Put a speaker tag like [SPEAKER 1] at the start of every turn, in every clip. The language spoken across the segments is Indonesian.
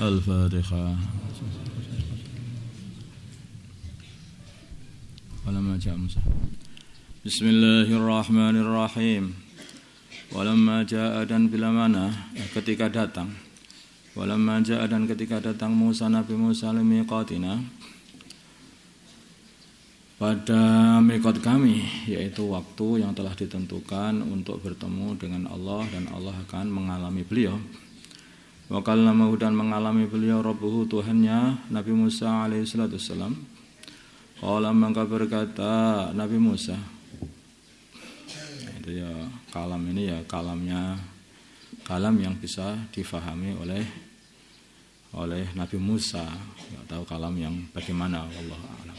[SPEAKER 1] Al-Fatihah. Walamma ja'a Musa. Bismillahirrahmanirrahim. Walamma ja'a, dan bila mana ketika datang. Walamma ja'a, dan ketika datang Musa, Nabi Musa limiqatina, pada miqat kami, yaitu waktu yang telah ditentukan untuk bertemu dengan Allah, dan Allah akan mengalami beliau. Wa kallamahu, dan mengalami beliau Rabbuhu, Tuhannya Nabi Musa alaihi salatu wassalam. Qala, maka berkata Nabi Musa, itu ya kalam ini ya kalam yang bisa difahami oleh Nabi Musa. Enggak tahu kalam yang bagaimana, wallahu a'lam.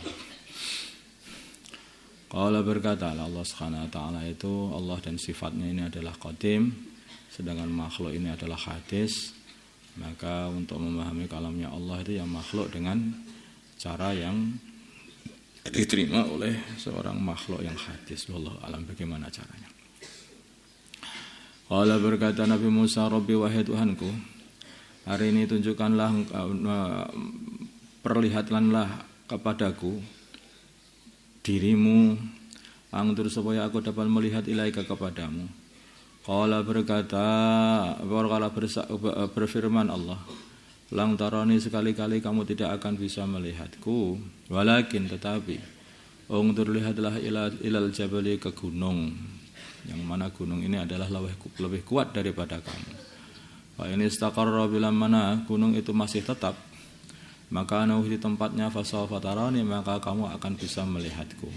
[SPEAKER 1] Qala, berkata Allah Subhanahu wa taala, itu Allah dan sifatnya ini adalah qadim, sedangkan makhluk ini adalah hadis. Maka untuk memahami kalamnya Allah itu yang makhluk dengan cara yang diterima oleh seorang makhluk yang hadis. Wallahu a'lam bagaimana caranya. Qala, berkata Nabi Musa, Rabbi, wahai Tuhanku, hari ini tunjukkanlah, perlihatkanlah kepadaku dirimu, angtur, supaya aku dapat melihat ilaika kepadamu. Qala, berfirman Allah, lang tarani, sekali-kali kamu tidak akan bisa melihatku, walakin, tetapi, ungtur, lihatlah ilal jabali, ke gunung, yang mana gunung ini adalah lebih kuat daripada kamu. Fa ini istaqarra, bila mana gunung itu masih tetap, maka nauh di tempatnya, fasawfa tarani, maka kamu akan bisa melihatku.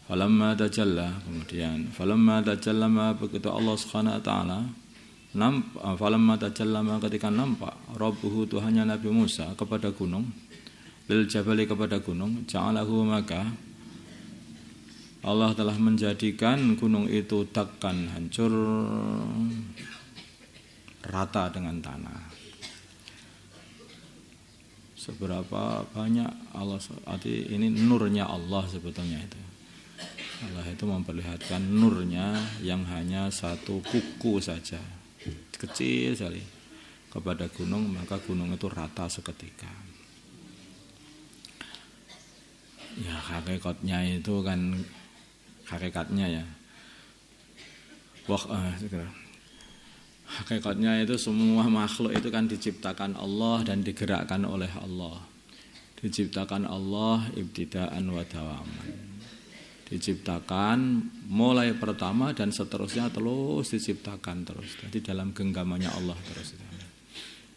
[SPEAKER 1] Falamma tajalla, kemudian falamma tajallama, begitu Allah Subhanahu wa taala falamma tajallama, ketika nampak Rabbuhu, Tuhannya Nabi Musa, kepada gunung, lil jabali, kepada gunung, ja'alahu, maka Allah telah menjadikan gunung itu dakkan, hancur, rata dengan tanah. Seberapa banyak Allah, arti ini nurnya Allah sebetulnya itu. Allah itu memperlihatkan nurnya yang hanya satu kuku saja, kecil sekali, kepada gunung, maka gunung itu rata seketika. Ya hakikatnya itu kan, hakikatnya ya, hakikatnya itu semua makhluk itu kan diciptakan Allah dan digerakkan oleh Allah. Diciptakan Allah ibtidaan wa dawaman. Diciptakan mulai pertama dan seterusnya terus diciptakan terus. Jadi dalam genggamannya Allah terus.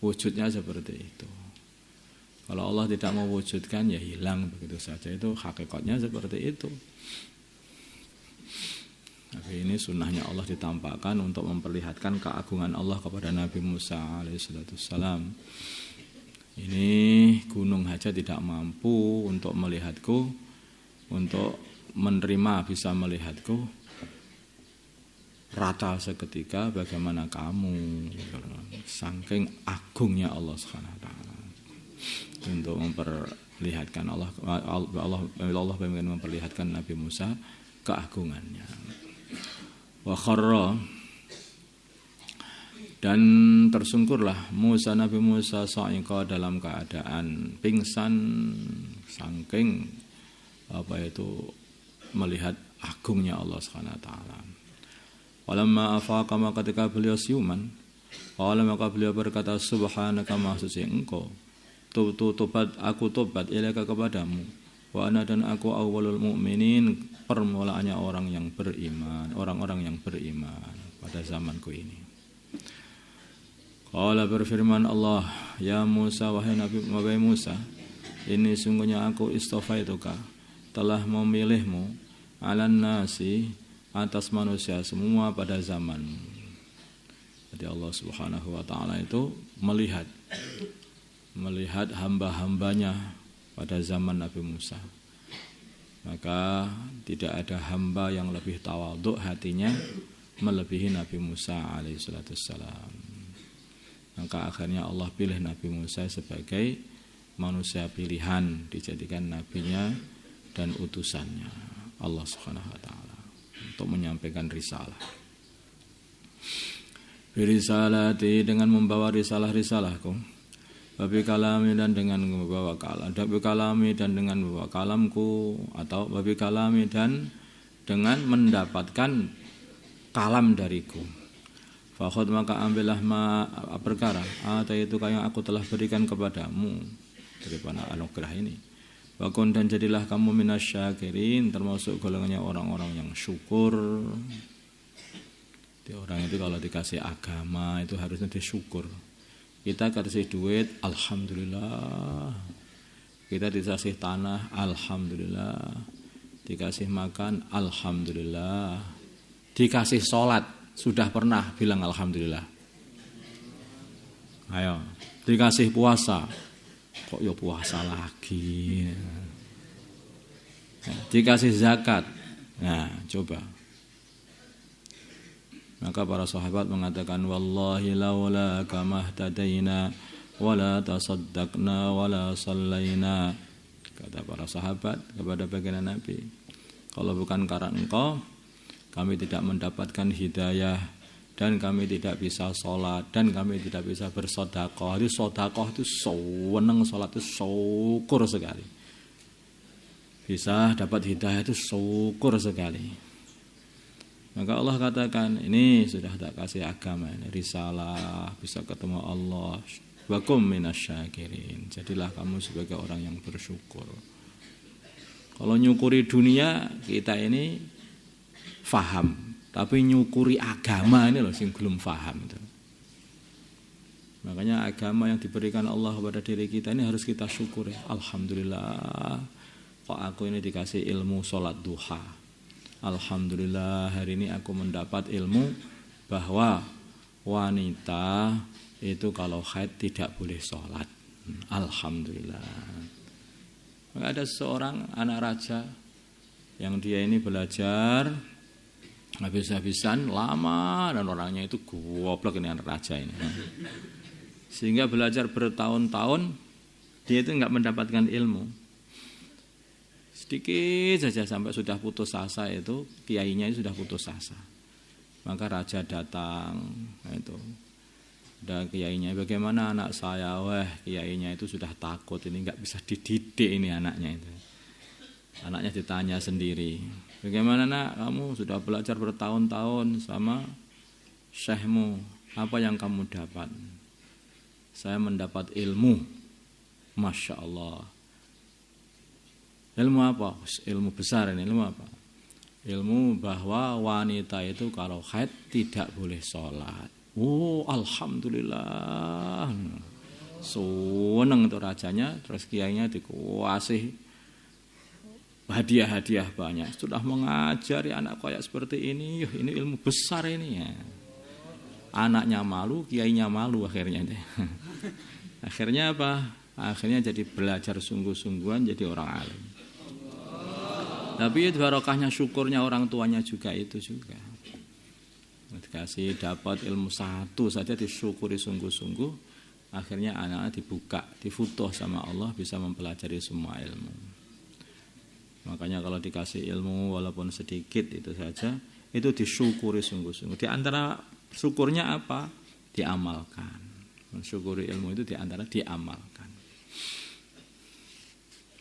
[SPEAKER 1] Wujudnya seperti itu. Kalau Allah tidak mewujudkan ya hilang begitu saja. Itu hakikatnya seperti itu. Tapi ini sunnahnya Allah ditampakkan untuk memperlihatkan keagungan Allah kepada Nabi Musa alaihissalam. Ini gunung saja tidak mampu untuk melihatku, untuk menerima, bisa melihatku rata seketika, bagaimana kamu, saking agungnya Allah Subhanahu wa taala untuk memperlihatkan Allah ingin memperlihatkan Nabi Musa keagungannya. Wa kharra, dan tersungkurlah Nabi Musa sa'iqa, dalam keadaan pingsan saking melihat agungnya Allah Subhanahu wa taala. Walamma afaqa, ketika beliau siuman, maka beliau berkata, subhanaka, maha suci Engkau, aku tobat ilaika, kepadamu, wa ana, dan aku awwalul mu'minin, permulaannya orang yang beriman, orang-orang yang beriman pada zamanku ini. Qala, berfirman Allah, ya Musa, wahai Nabi Musa, ini sungguhnya aku istafaituka, telah memilihmu, alan nasi, atas manusia semua pada zaman. Jadi Allah Subhanahu wa taala itu melihat hamba-hambanya pada zaman Nabi Musa. Maka tidak ada hamba yang lebih tawadhu hatinya melebihi Nabi Musa alaihissalam. Maka akhirnya Allah pilih Nabi Musa sebagai manusia pilihan, dijadikan nabinya dan utusannya Allah Subhanahu wa taala untuk menyampaikan risalah. birisalati dengan membawa risalah-risalahku, babi kalami dan dengan membawa kalam, babi kalami dan dengan membawa kalamku, atau babi kalami dan dengan mendapatkan kalam dariku. Fakhud maka ambillah perkara itu yang aku telah berikan kepadamu daripada anugerah ini. Wakun dan jadilah kamu minasyakirin, termasuk golongannya orang-orang yang syukur. Jadi orang itu kalau dikasih agama itu harusnya disyukur. Kita kasih duit, alhamdulillah. Kita dikasih tanah, alhamdulillah. Dikasih makan, alhamdulillah. Dikasih sholat, sudah pernah bilang alhamdulillah? Ayo, dikasih puasa, kok ya puasa lagi? Dikasih zakat, nah coba. Maka para sahabat mengatakan, wallahi laula kamahtadaina wala tasaddaqna wala sallaina. Kata para sahabat kepada baginda Nabi, kalau bukan karena engkau, kami tidak mendapatkan hidayah, dan kami tidak bisa sholat, dan kami tidak bisa bersodakoh. Itu sodakoh itu seneng, sholat itu syukur sekali. Bisa dapat hidayah itu syukur sekali. Maka Allah katakan, ini sudah tak kasih agama, ini risalah, bisa ketemu Allah. Wakum minasyakirin. Jadilah kamu sebagai orang yang bersyukur. Kalau nyukuri dunia, kita ini faham, tapi nyukuri agama ini loh sing belum faham itu. Makanya agama yang diberikan Allah kepada diri kita ini harus kita syukuri. Alhamdulillah, kok aku ini dikasih ilmu sholat duha. Alhamdulillah, hari ini aku mendapat ilmu bahwa wanita itu kalau haid tidak boleh sholat. Alhamdulillah. Maka ada seorang anak raja yang dia ini belajar habis-habisan lama, dan orangnya itu goblok ini anak raja ini. Sehingga belajar bertahun-tahun dia itu enggak mendapatkan ilmu. Sedikit saja sampai sudah putus asa, itu kiainya itu sudah putus asa. Maka raja datang, itu dan kiainya, bagaimana anak saya? Wah, kiainya itu sudah takut, ini enggak bisa dididik ini anaknya itu. Anaknya ditanya sendiri, bagaimana nak, kamu sudah belajar bertahun-tahun sama syekhmu, apa yang kamu dapat? Saya mendapat ilmu, Masya Allah. Ilmu apa? Ilmu besar ini, ilmu apa? Ilmu bahwa wanita itu kalau haid tidak boleh sholat. Oh, alhamdulillah. Seneng itu rajanya, terus kiainya dikasih hadiah-hadiah banyak. Sudah mengajari anak kayak seperti ini, ini ilmu besar ini ya. Anaknya malu, kiainya malu akhirnya. Akhirnya apa? Akhirnya jadi belajar sungguh-sungguhan, jadi orang alim. Tapi itu barokahnya syukurnya orang tuanya juga itu juga. Dikasih dapat ilmu satu saja disyukuri sungguh-sungguh, akhirnya anak-anak dibuka, difutuh sama Allah, bisa mempelajari semua ilmu. Makanya kalau dikasih ilmu walaupun sedikit itu saja, itu disyukuri sungguh-sungguh. Di antara syukurnya apa? Diamalkan. Mensyukuri ilmu itu di antara diamalkan.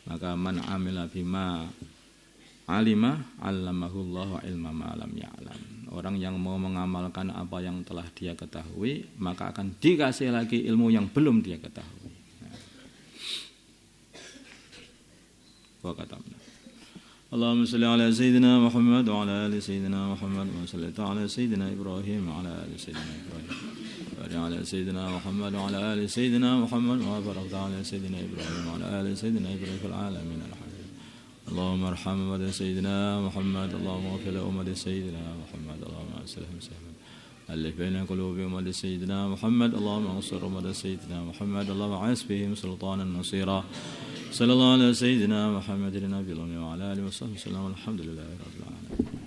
[SPEAKER 1] Maka man amila bima alima allamahullahu ilma ma lam ya'lam. Orang yang mau mengamalkan apa yang telah dia ketahui, maka akan dikasih lagi ilmu yang belum dia ketahui. Wa katamna. Allahumma salli ala sayyidina Muhammad wa ala ali sayyidina Muhammad wa salli ala sayyidina Ibrahim wa ala ali sayyidina Ibrahim. Wa ala sayyidina Muhammad wa ala ali sayyidina Muhammad wa barik ala sayyidina Ibrahim wa ala ali sayyidina Ibrahim fil alamin. اللهم ارحم أمة سيدنا محمد، اللهم اغفر لأمة سيدنا محمد، اللهم أسلهم سهما ألف بين قلوب أمة سيدنا محمد، اللهم انصر أمة سيدنا محمد، اللهم عز بهم سلطانا نصيرا. صلى الله على سيدنا محمد النبي الأمي وعلى آله وصحبه وسلم. الحمد لله رب العالمين.